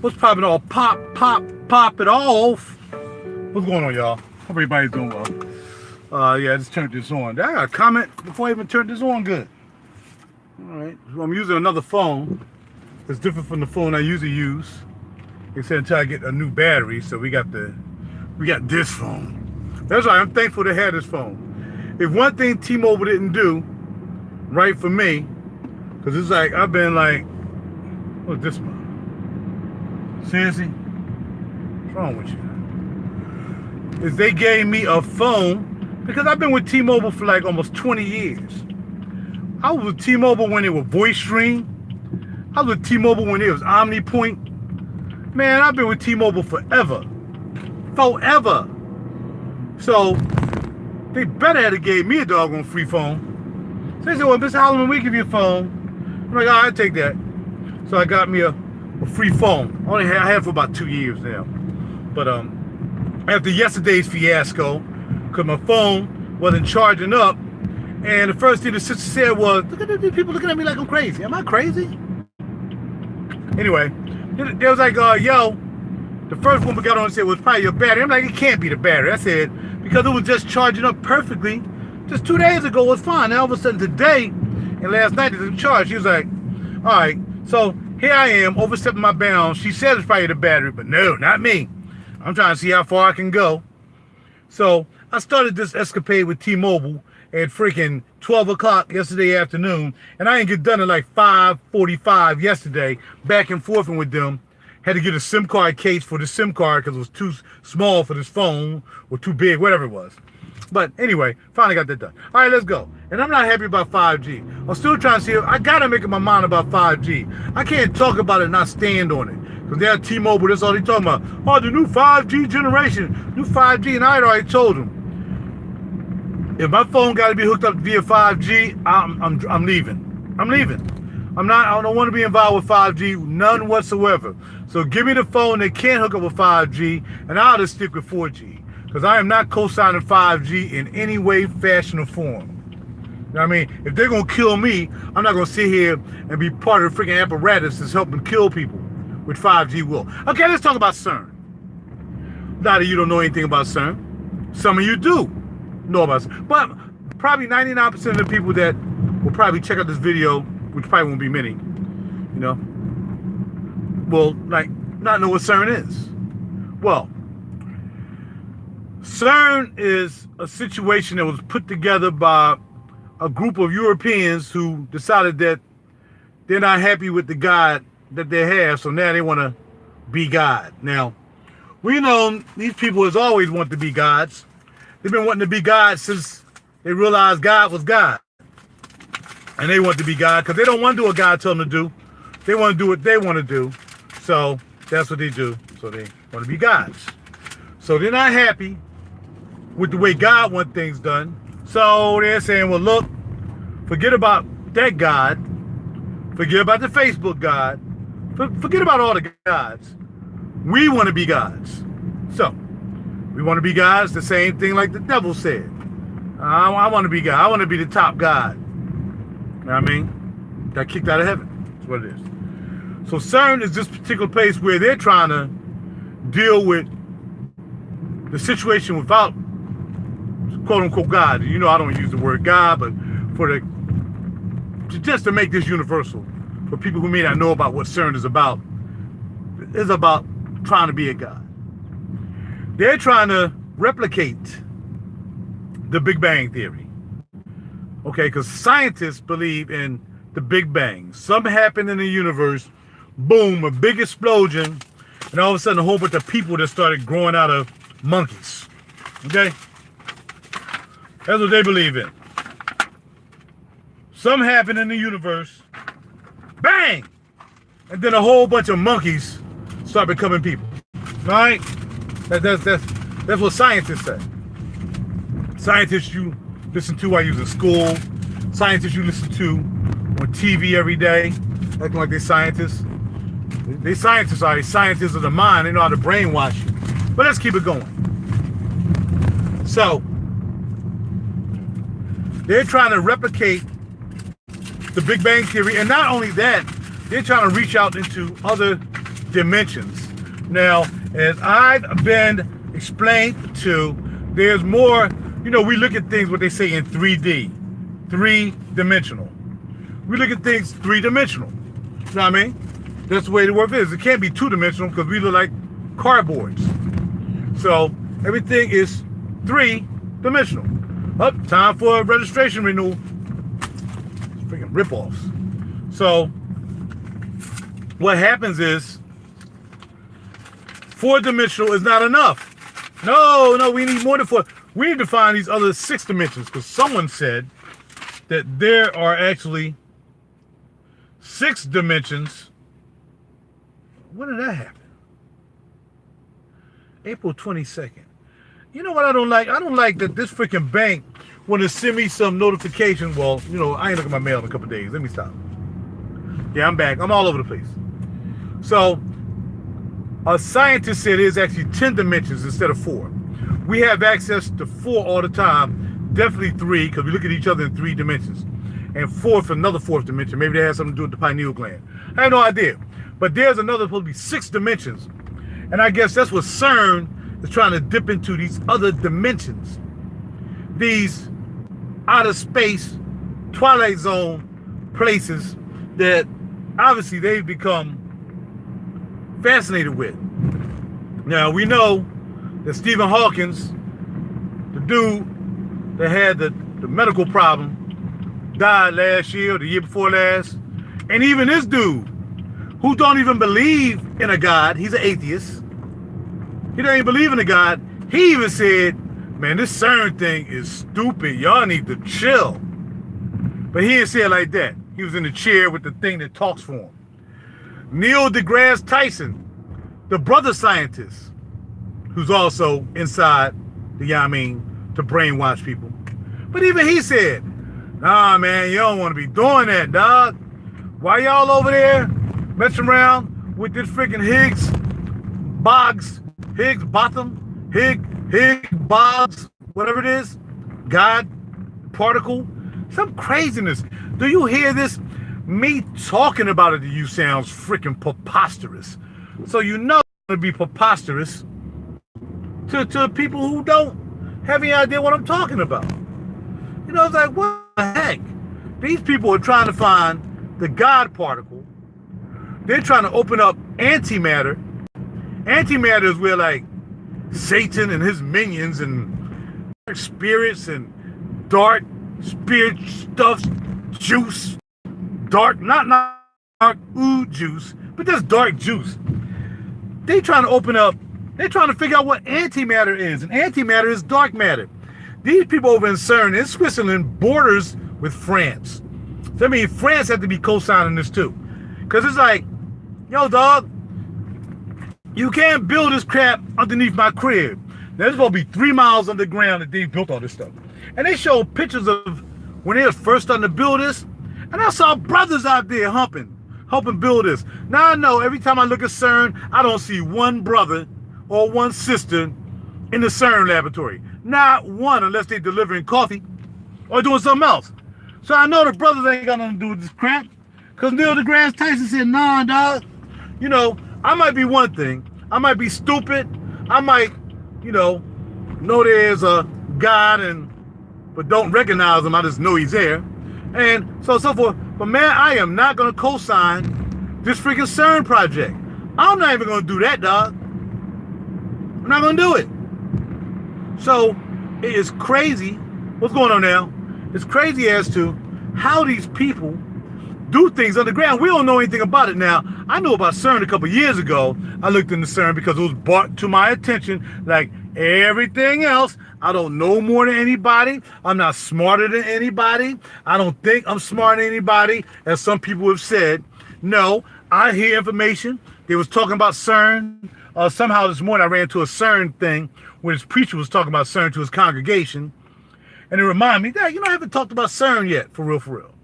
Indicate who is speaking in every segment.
Speaker 1: What's popping all? Pop it off. What's going on, y'all? Hope everybody's doing well. Yeah, I just turned this on. I got a comment before I even turned this on. Good. All right. So I'm using another phone. It's different from the phone I usually use. They said until I get a new battery, so we got this phone. That's why I'm thankful to have this phone. If one thing T-Mobile didn't do right for me, because it's like I've been like, what's this one? Seriously? What's wrong with you? Is they gave me a phone because I've been with T-Mobile for like almost 20 years. I was with T-Mobile when it was Voice Stream. I was with T-Mobile when it was OmniPoint. Man, I've been with T-Mobile forever. Forever. So, they better have gave me a doggone free phone. So they said, well, Mr. Holloman, we give you a phone. I'm like, all right, take that. So I got me a free phone. I had it for about 2 years now. But after yesterday's fiasco, because my phone wasn't charging up, and the first thing the sister said was, look at these people looking at me like I'm crazy. Am I crazy? Anyway, they was like, yo, the first one we got on and said was probably your battery. I'm like, it can't be the battery. I said, because it was just charging up perfectly. Just 2 days ago it was fine. Now all of a sudden today and last night it didn't charge. She was like, all right, so here I am overstepping my bounds. She said it's probably the battery, but no, not me. I'm trying to see how far I can go. So I started this escapade with T-Mobile at freaking 12 o'clock yesterday afternoon, and I didn't get done at like 5:45 yesterday, back and forth with them. Had to get a SIM card case for the SIM card because it was too small for this phone, or too big, whatever it was. But anyway, finally got that done. All right, let's go. And I'm not happy about 5G. I'm still trying to see if I gotta make up my mind about 5G. I can't talk about it and not stand on it. Because they're T-Mobile, that's all they talking about. Oh, the new 5G generation, new 5G, and I had already told them. If my phone got to be hooked up via 5G, I'm leaving. I'm leaving. I don't want to be involved with 5G, none whatsoever. So give me the phone that can hook up with 5G, and I'll just stick with 4G. Because I am not co-signing 5G in any way, fashion, or form. You know what I mean? If they're going to kill me, I'm not going to sit here and be part of the freaking apparatus that's helping kill people with 5G will. Okay, let's talk about CERN. A lot of you don't know anything about CERN. Some of you do know about CERN. But probably 99% of the people that will probably check out this video, which probably won't be many, you know, will like not know what CERN is. Well, CERN is a situation that was put together by a group of Europeans who decided that they're not happy with the God that they have, so now they want to be God. Now, we know these people has always wanted to be gods. They've been wanting to be God since they realized God was God. And they want to be God because they don't want to do what God told them to do. They want to do what they want to do. So that's what they do. So they want to be gods. So they're not happy with the way God wants things done. So they're saying, well, look, forget about that God. Forget about the Facebook God. Forget about all the gods. We want to be gods. So we want to be gods, the same thing like the devil said. I want to be God. I want to be the top God. You know what I mean? Got kicked out of heaven. That's what it is. So CERN is this particular place where they're trying to deal with the situation without quote-unquote God. You know, I don't use the word God, but just to make this universal for people who may not know about what CERN is about. It's about trying to be a God. They're trying to replicate the Big Bang Theory. Okay, because scientists believe in the Big Bang. Something happened in the universe, boom, a big explosion, and all of a sudden a whole bunch of people that started growing out of monkeys. Okay? That's what they believe in. Something happened in the universe, bang! And then a whole bunch of monkeys start becoming people. Right? That's what scientists say. Scientists you listen to while you're in school. Scientists you listen to on TV every day, acting like they're scientists. They scientists are scientists of the mind. They know how to brainwash you. But let's keep it going. So, they're trying to replicate the Big Bang Theory. And not only that, they're trying to reach out into other dimensions. Now, as I've been explained to, there's more, we look at things, what they say in 3D, three-dimensional. We look at things three-dimensional. You know what I mean? That's the way the world is. It can't be two-dimensional because we look like cardboards. So everything is three-dimensional. Up, time for a registration renewal. Freaking rip-offs. So what happens is four-dimensional is not enough. No, we need more than four. We need to find these other 6 dimensions because someone said that there are actually 6 dimensions. When did that happen? April 22nd. You know what I don't like? I don't like that this freaking bank want to send me some notification. Well, I ain't looking at my mail in a couple of days. Let me stop. Yeah, I'm back. I'm all over the place. So, a scientist said there's actually 10 dimensions instead of 4. We have access to 4 all the time. Definitely 3, because we look at each other in 3 dimensions. And 4 for another 4th dimension. Maybe that has something to do with the pineal gland. I have no idea. But there's another supposed to be 6 dimensions. And I guess that's what CERN is trying to dip into, these other dimensions. These outer space, Twilight Zone places that obviously they've become fascinated with. Now, we know that Stephen Hawkins, the dude that had the medical problem, died last year or the year before last. And even this dude, who don't even believe in a God, he's an atheist. He don't even believe in a God. He even said, man, this CERN thing is stupid. Y'all need to chill. But he didn't say it like that. He was in the chair with the thing that talks for him. Neil deGrasse Tyson, the brother scientist, who's also inside the, to brainwash people. But even he said, nah, man, you don't want to be doing that, dog. Why y'all over there messing around with this freaking Higgs Boggs, whatever it is, God, particle, some craziness. Do you hear this? Me talking about it to you sounds freaking preposterous. So it's going to be preposterous to people who don't have any idea what I'm talking about. It's like, what the heck? These people are trying to find the God particle. They're trying to open up antimatter. Antimatter is where, like, Satan and his minions and dark spirits and dark spirit stuff, juice, not dark juice, but just dark juice. They trying to open up, they're trying to figure out what antimatter is. And antimatter is dark matter. These people over in CERN in Switzerland borders with France. So, I mean, France had to be co-signing this too. Because it's like, yo, dog, you can't build this crap underneath my crib. Now, there's going to be 3 miles underground that they built all this stuff. And they showed pictures of when they were first starting to build this. And I saw brothers out there helping build this. Now, I know every time I look at CERN, I don't see one brother or one sister in the CERN laboratory. Not one, unless they're delivering coffee or doing something else. So I know the brothers ain't got nothing to do with this crap. Because Neil deGrasse Tyson said, nah, dog. I might be one thing. I might be stupid. I might, know there's a God, but don't recognize him. I just know he's there. And so forth. But man, I am not going to co-sign this freaking CERN project. I'm not even going to do that, dog. I'm not going to do it. So it is crazy. What's going on now? It's crazy as to how these people do things underground. We don't know anything about it now. I knew about CERN a couple years ago. I looked into CERN because it was brought to my attention like everything else. I don't know more than anybody. I'm not smarter than anybody. I don't think I'm smarter than anybody, as some people have said. No, I hear information. They was talking about CERN. Somehow this morning I ran into a CERN thing where this preacher was talking about CERN to his congregation. And it reminded me that, I haven't talked about CERN yet, for real.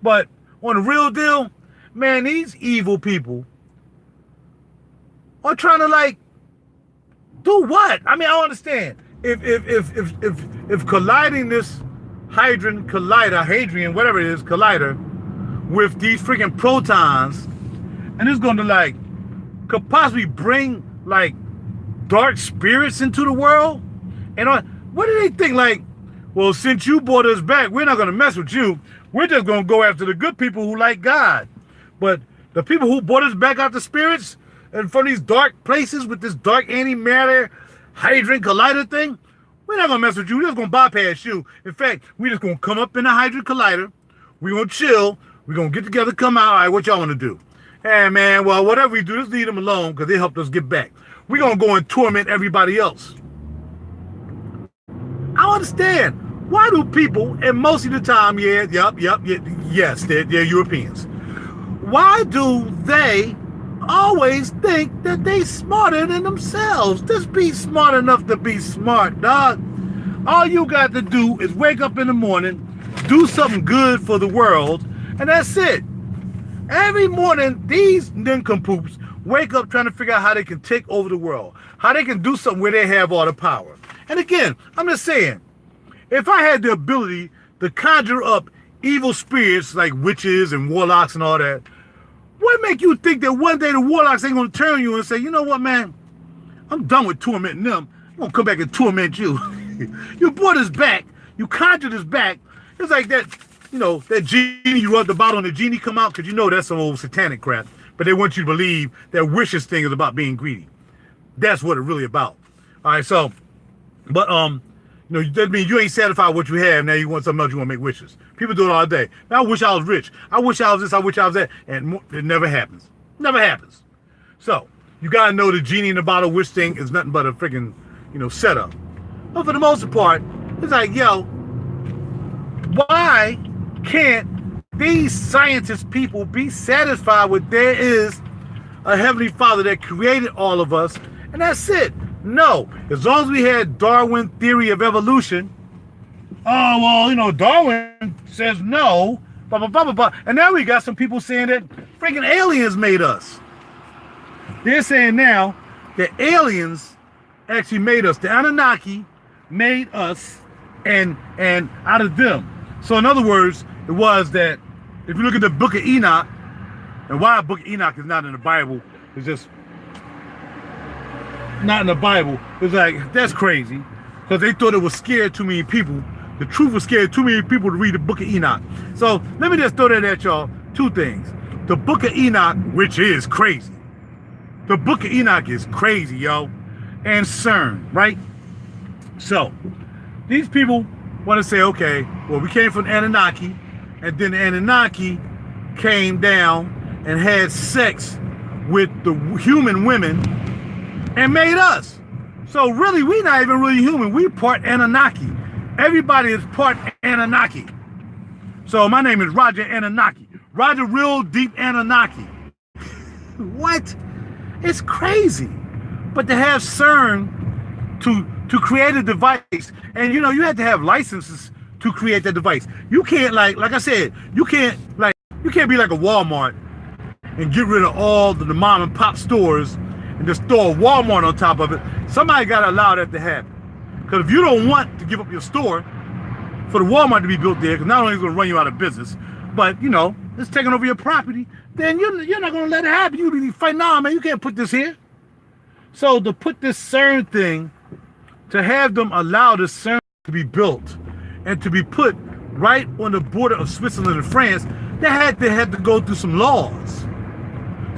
Speaker 1: But on the real deal, man, these evil people are trying to, like, do what? I mean, I don't understand. If colliding this hadrian, whatever it is, collider, with these freaking protons and it's going to like could possibly bring like dark spirits into the world. And what do they think? Like, well, since you brought us back, we're not going to mess with you. We're just going to go after the good people who like God. But the people who brought us back out the spirits and from these dark places with this dark antimatter hydrogen collider thing, we're not going to mess with you. We're just going to bypass you. In fact, we're just going to come up in the hydrogen collider. We're going to chill. We're going to get together, come out. All right, what y'all want to do? Hey, man, well, whatever we do, just leave them alone because they helped us get back. We're going to go and torment everybody else. I don't understand. Why do people, and most of the time, yes, they're Europeans. Why do they always think that they smarter than themselves? Just be smart enough to be smart, dog. All you got to do is wake up in the morning, do something good for the world, and that's it. Every morning, these nincompoops wake up trying to figure out how they can take over the world, how they can do something where they have all the power. And again, I'm just saying, if I had the ability to conjure up evil spirits like witches and warlocks and all that, what make you think that one day the warlocks ain't going to turn you and say, you know what, man, I'm done with tormenting them. I'm going to come back and torment you. You brought us back. You conjured us back. It's like that, you know, that genie, you rub the bottle and the genie come out, because you know that's some old satanic crap. But they want you to believe that wishes thing is about being greedy. That's what it's really about. All right, so, but, you know, that means you ain't satisfied with what you have. Now you want something else, you want to make wishes. People do it all day. Now, I wish I was rich. I wish I was this, I wish I was that. And it never happens. Never happens. So, you got to know the genie in the bottle wish thing is nothing but a freaking, you know, setup. But for the most part, it's like, yo, why can't these scientist people be satisfied with there is a Heavenly Father that created all of us, and that's it? No, as long as we had Darwin theory of evolution, oh, well, you know, Darwin says no, blah, blah, blah, blah, blah. And now we got some people saying that freaking aliens made us. They're saying now that aliens actually made us. The Anunnaki made us and out of them. So in other words, it was that if you look at the book of Enoch, and why the book of Enoch is not in the Bible, it's just not in the Bible. It's like, that's crazy, because they thought it was scared too many people. The truth was scared too many people to read the book of Enoch. So let me just throw that at y'all. Two things. The book of Enoch, which is crazy. The book of Enoch is crazy, yo. And CERN, right? So these people want to say, okay, well, we came from Anunnaki, and then the Anunnaki came down and had sex with the human women and made us. So really, we're not even really human. We part Anunnaki. Everybody is part Anunnaki. So my name is Roger Anunnaki. Roger Real Deep Anunnaki. What? It's crazy. But to have CERN to create a device, and you know, you had to have licenses to create that device. You can't like I said, you can't be like a Walmart and get rid of all the mom and pop stores and just throw a Walmart on top of it. Somebody got to allow that to happen. Because if you don't want to give up your store for the Walmart to be built there, because not only is it going to run you out of business, but, you know, it's taking over your property, then you're not going to let it happen. You'll be fighting, nah, man, you can't put this here. So to put this CERN thing, to have them allow this CERN to be built and to be put right on the border of Switzerland and France, they had to go through some laws.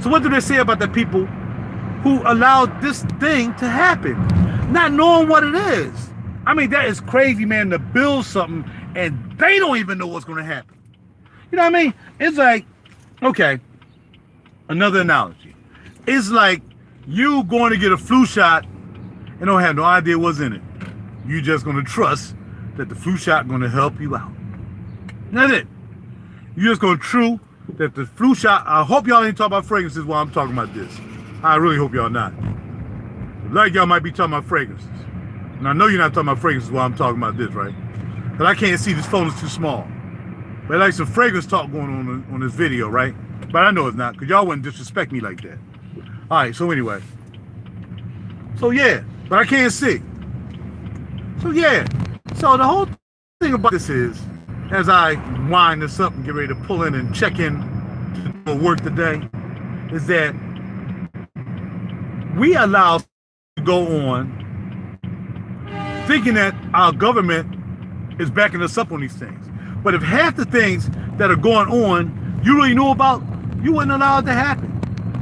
Speaker 1: So what do they say about the people who allowed this thing to happen, not knowing what it is? I mean, that is crazy, man, to build something and they don't even know what's going to happen. You know what I mean? It's like, okay, another analogy. It's like you going to get a flu shot and don't have no idea what's in it. You just going to trust that the flu shot going to help you out. That's it. You're just going to true that the flu shot, I hope y'all ain't talking about fragrances while I'm talking about this. I really hope y'all not. Like y'all might be talking about fragrances. And I know you're not talking about fragrances while I'm talking about this, right? But I can't see, this phone is too small. But like some fragrance talk going on this video, right? But I know it's not, because y'all wouldn't disrespect me like that. All right, so anyway. So yeah, but I can't see. So yeah, so the whole thing about this is, as I wind this up and get ready to pull in and check in to work today, is that we allow to go on thinking that our government is backing us up on these things. But if half the things that are going on you really knew about, you wouldn't allow it to happen.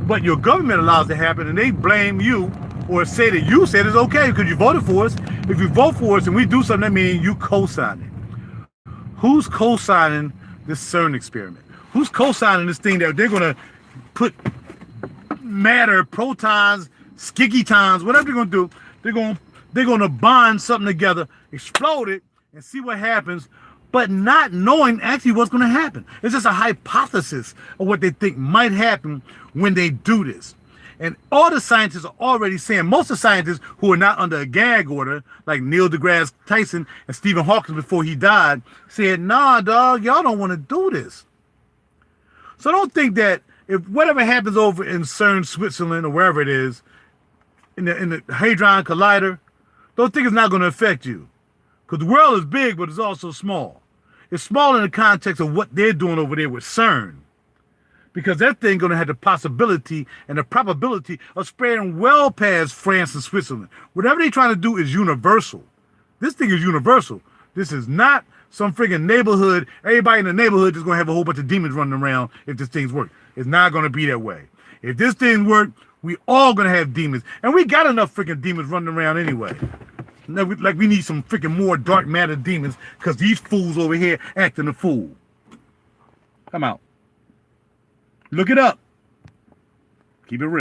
Speaker 1: But your government allows it to happen, and they blame you or say that you said it's okay because you voted for us. If you vote for us and we do something, that means you co-sign it. Who's co-signing this CERN experiment? Who's co-signing this thing that they're going to put matter, protons, skigitons, whatever they're going to do, they're going to bond something together, explode it, and see what happens, but not knowing actually what's going to happen. It's just a hypothesis of what they think might happen when they do this. And all the scientists are already saying, most of the scientists who are not under a gag order, like Neil deGrasse Tyson and Stephen Hawking before he died, said, nah, dog, y'all don't want to do this. So don't think that if whatever happens over in CERN, Switzerland, or wherever it is, in the Hadron Collider, don't think it's not going to affect you. Because the world is big, but it's also small. It's small in the context of what they're doing over there with CERN. Because that thing going to have the possibility and the probability of spreading well past France and Switzerland. Whatever they're trying to do is universal. This thing is universal. This is not some friggin' neighborhood. Everybody in the neighborhood is going to have a whole bunch of demons running around if this thing's work. It's not going to be that way. If this thing work, we all going to have demons. And we got enough freaking demons running around anyway. Like we need some freaking more dark matter demons because these fools over here acting a fool. Come out. Look it up. Keep it real.